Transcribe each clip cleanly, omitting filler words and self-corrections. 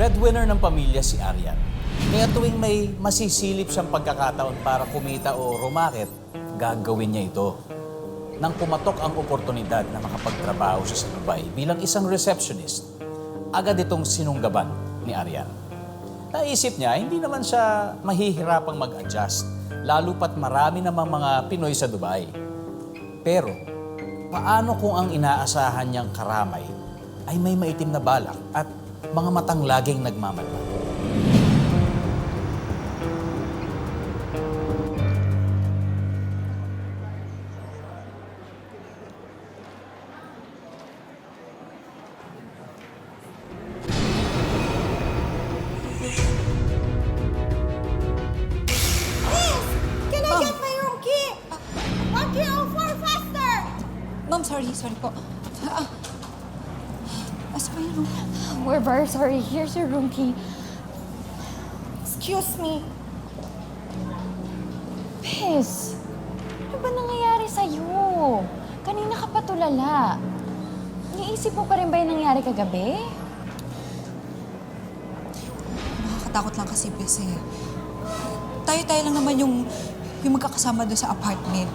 Breadwinner ng pamilya si Arian. Kaya tuwing may masisilip siyang pagkakataon para kumita o rumakit, gagawin niya ito. Nang pumatok ang oportunidad na makapagtrabaho siya sa Dubai bilang isang receptionist, agad itong sinunggaban ni Arian. Naisip niya, hindi naman siya mahihirapang mag-adjust, lalo pat marami namang mga Pinoy sa Dubai. Pero, paano kung ang inaasahan niyang karamay ay may maitim na balak at mga matang laging nagmamadali? Can I get my room key? 1 faster! Ma'am, sorry po. Asa ba yung room? We're very sorry. Here's your room key. Excuse me. Bes, ano ba nangyayari sa'yo? Kanina ka pa tulala. Iniisip mo pa rin ba yung nangyari kagabi? Nakakatakot lang kasi, Bes eh. Tayo-tayo lang naman yung magkakasama doon sa apartment.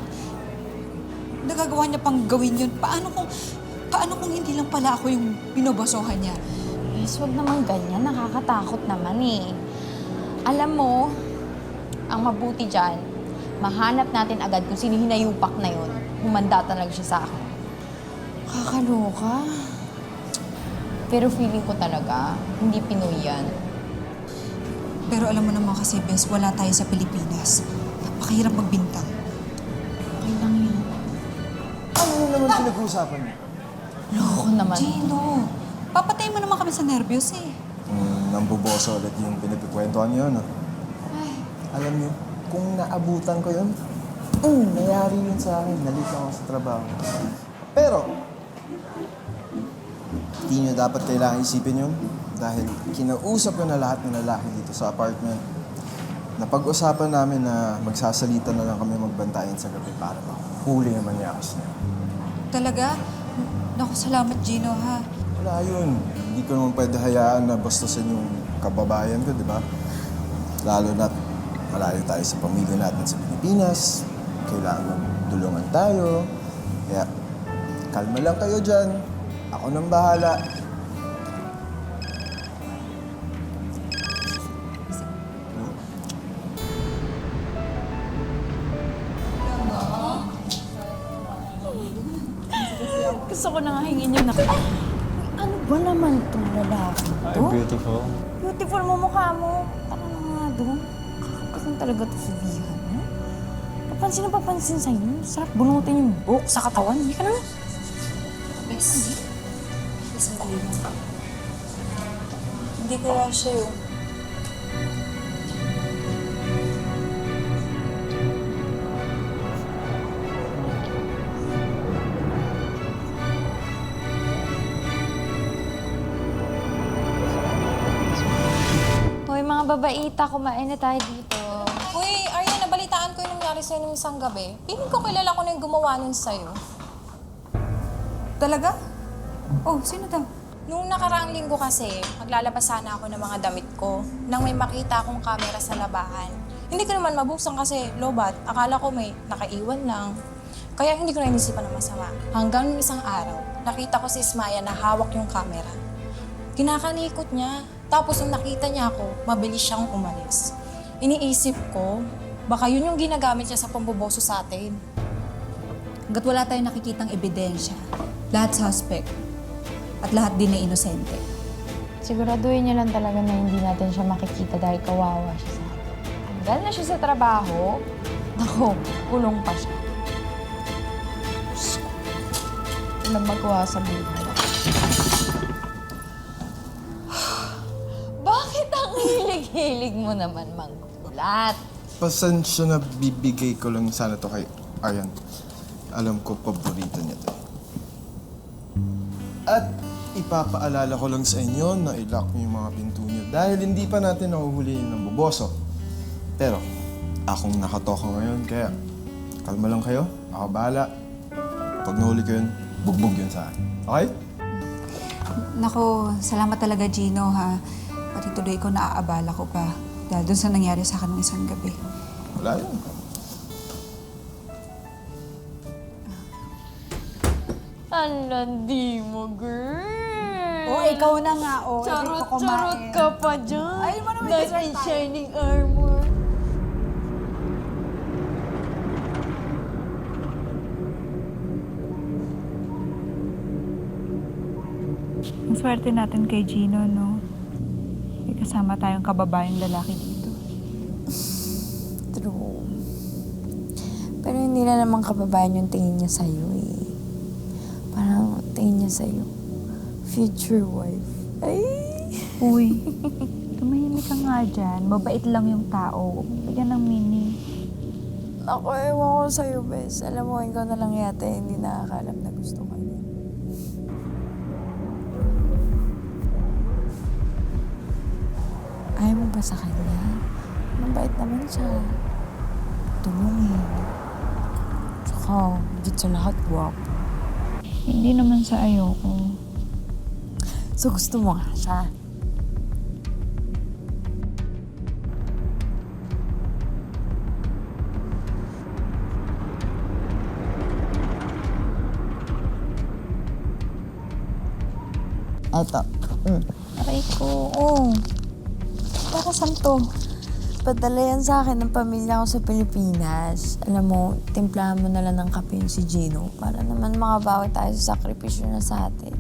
Nagagawa niya pang gawin yun. Paano kung hindi lang pala ako yung binobosohan niya? Bes, wag naman ganyan. Nakakatakot naman eh. Alam mo, ang mabuti dyan, mahanap natin agad kung sino hinayupak na yun. Humanda talaga siya sa akin. Kakaloka. Pero feeling ko talaga, hindi Pinoy yan. Pero alam mo naman kasi, Bes, wala tayo sa Pilipinas. Napakahirap magbintang. Okay lang yun. Ano yun naman pinag-uusapan niyo? Loko naman. Gino, papatayin mo naman kami sa nervyos eh. Nambuboso ulit yung pinagkikwentuhan niyo, no? Alam niyo, kung naabutan ko yun, nangyari yun sa akin. Nalito ako sa trabaho. Pero, hindi niyo dapat kailangan isipin yun. Dahil kinausap ko na lahat ng lalaki dito sa apartment. Napag-usapan namin na magsasalita na lang kami magbantayan sa gabi para mahuli ang manyakas niya. Talaga? Naku, salamat, Gino, ha? Wala yun. Hindi ko naman pwede hayaan na bastusin yung kababayan ko, di ba? Lalo na't malayo tayo sa pamilya natin sa Pilipinas. Kailangan tulungan tayo. Kaya, kalma lang kayo dyan. Ako nang bahala. Gusto ko na nga hingin yun na... Ano ba naman itong lalaki to? Beautiful. Beautiful mo mukha mo. Tara na nga doon. Kakapasang talaga to si Vihan, ha? Papansin na papansin sa'yo. Sarap bunutin yung buhok sa katawan. Hindi ka na. Bes, sandali lang. Hindi kaya siya yung... Hoy, mga babaita, kumain na tayo dito. Uy, Arya, nabalitaan ko yung nangyari sa'yo nung isang gabi. Piling ko kilala ko na yung gumawa nun sa'yo. Talaga? Oh, sino daw? Nung nakaraang linggo kasi, maglalabas sana ako ng mga damit ko nang may makita akong camera sa labahan. Hindi ko naman mabuksan kasi lobat. Akala ko may nakaiwan lang. Kaya hindi ko na inisipan ng masama. Hanggang nung isang araw, nakita ko si Ismaya na hawak yung camera. Kinakalikot niya. Tapos nung nakita niya ako, mabilis siyang umalis. Iniisip ko, baka yun yung ginagamit niya sa pamboboso sa atin. Hanggat wala tayong nakikitang ebidensya, lahat suspect. At lahat din na inosente. Siguraduhin niya lang talaga na hindi natin siya makikita dahil kawawa siya sa atin. Tanggal na siya sa trabaho. Naku, kulong pa siya. Diyos ko. Walang magawa sa buhay. Bakit ang hilig-hilig mo naman manggulat? Pasensya na bibigay ko lang sana to kay Aryan. Alam ko, paborito niya to. At ipapaalala ko lang sa inyo na i-lock niyo yung mga pinto niyo dahil hindi pa natin nahuhulihin ng boboso. Pero, akong nakatoka ngayon, kaya kalma lang kayo. Ako bahala. Pag nahuli ko yun, bugbog yun sa akin. Okay? Nako, salamat talaga, Gino, ha? Pati tuloy ko naaabala ko pa dahil dun sa nangyari sa akin ng isang gabi. Wala yun. Alandi mo, girl. Oh, ikaw na nga, oh. Charot-charot ka pa dyan. Ay, mo naman, Knight dessert in tayo. shining armor. Ang swerte natin kay Gino, no? May kasama tayong kababayang lalaki dito. True. Pero hindi na naman kababayan yung tingin niya sa'yo eh. Parang tingin niya sa'yo, future wife. Ay! Uy, tumahimik ka nga dyan. Mabait lang yung tao. Bigyan ng meaning. Ako, ewan ko sa'yo, bes. Alam mo, ikaw na lang yata hindi nakakalam na gusto ka niya. Ayaw mo ba sa kanya? Mabait naman siya. Tulungin. Tsaka, higit sa lahat, guwapo. Hindi naman sa ayoko. So, gusto mo nga siya? Eto. Aray ko. Oh. Para saan to? Padala yan sa akin ng pamilya ko sa Pilipinas. Alam mo, timplahan mo na lang ng kape yung si Gino para naman makabawi tayo sa sakripisyo na sa atin.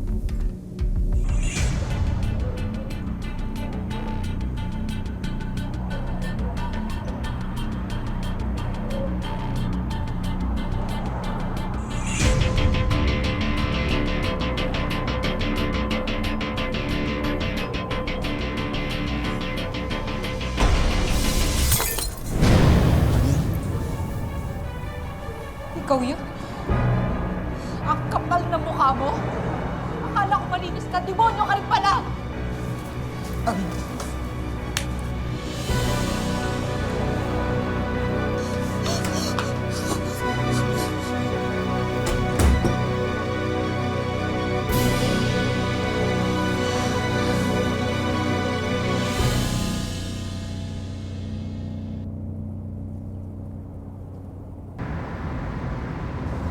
Ikaw yun? Ang kapal na mukha mo? Akala ko malinis ka, demonyo ka rin pala!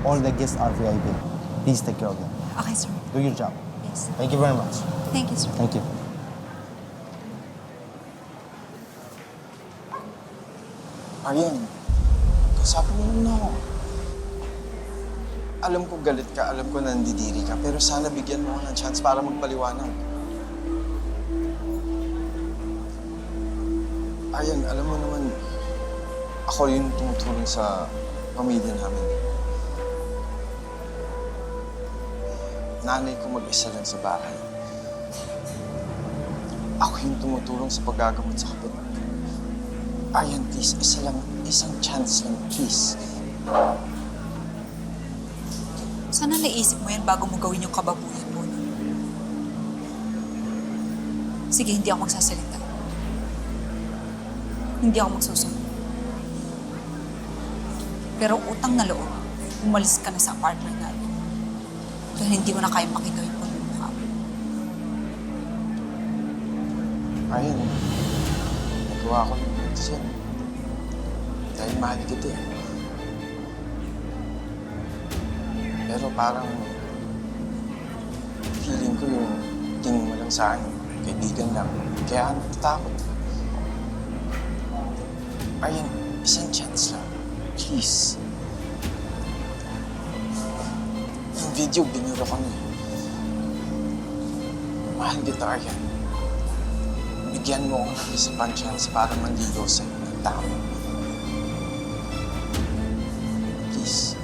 All the guests are VIP. Please take care of them. Okay, sir. Do your job. Yes. Thank you very much. Thank you, sir. Thank you. Aryan, kasabi mo muna ako. Alam ko galit ka, alam ko nandidiri ka, pero sana bigyan mo ako ng chance para magpaliwanag. Aryan, alam mo naman, ako yung tumutulong sa pamilya namin. Nanay ko mag-isa lang sa bahay. Ako yung tumutulong sa paggagamot sa kapatid. Aryan, please, isang chance lang, please. Sana naisip mo yan bago mo gawin yung kababuyan mo. No? Sige, hindi ako magsasalita. Hindi ako magsusunod. Pero utang na loob, umalis ka na sa apartment natin. Dahil hindi mo na kayang makita yung pagmumukha mo. Aryan, nagawa ko ng desisyon. Dahil mahal kita eh. Pero parang feeling ko yung tingin mo lang sa akin, kaibigan lang. Kaya ako natatakot. Aryan, isang chance lang. Please. Yung video, binura ko na eh. Mahal kita, Aryan. Bigyan mo ako ng isa pang chance para manligaw sa'yo ng tao. Please.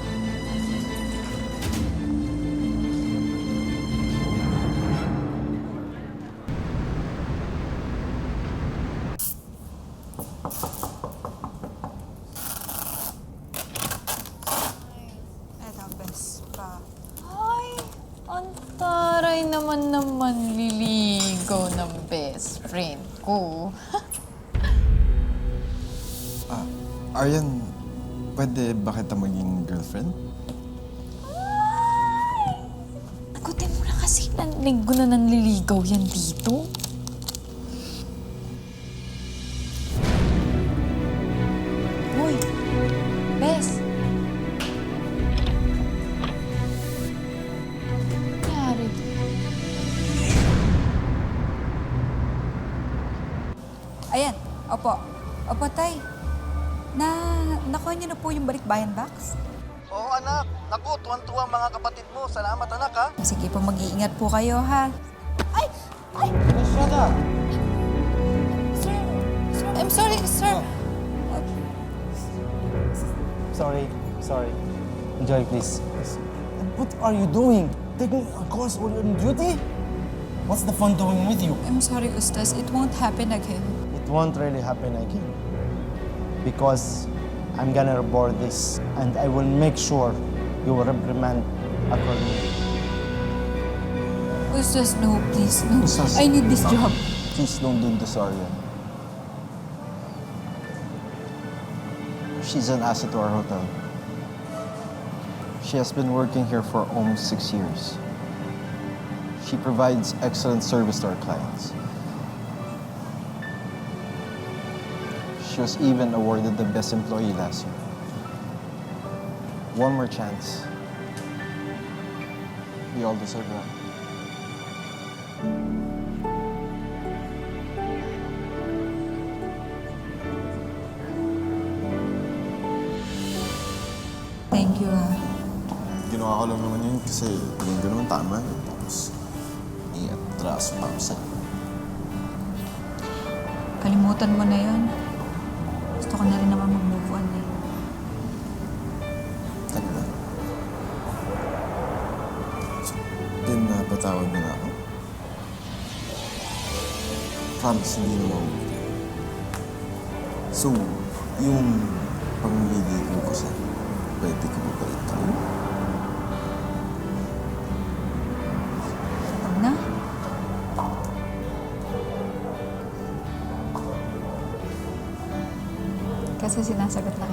Eto, best pa. Ay, ang taray naman liligaw ng best friend ko. Aryan, pwede ba kita maging girlfriend? Nagutin mo na kasi ilang linggo na nanliligaw yan dito. Opo. Opo, Tay. Nakuha niyo na po yung balikbayan box? Oo, anak. Naku, tuwan-tuwang mga kapatid mo. Salamat, anak, ha? Sige po, mag-iingat po kayo, ha? Ay! Ay! Shut up! Sir! Sir, I'm sorry, sir. Sorry. Enjoy, please. What are you doing? Taking a course while you're on duty? What's the fun doing with you? I'm sorry, Ustaz. It won't happen again. It won't really happen again. Because I'm gonna report this and I will make sure you will reprimand accordingly. Ustaz, no, please, no. Ustaz. I need this job. Please don't do this, Aryan. She's an asset to our hotel. She has been working here for almost 6 years. She provides excellent service to our clients. She was even awarded the best employee last year. One more chance. We all deserve that. Thank you, ha. Ginawa ko lang naman yun kasi yung ganun tama. Tapos, i-atraso pa ako sa'yo. Kalimutan mo na yun. Gusto ko na rin naman mag-move on, eh. Teka lang. So, din napatawag na ako. Promise, hindi na mauulit. So, yung pangmiligo ko sa'yo, pwede ko ba ito? Huwag na. Kasi sinasagot na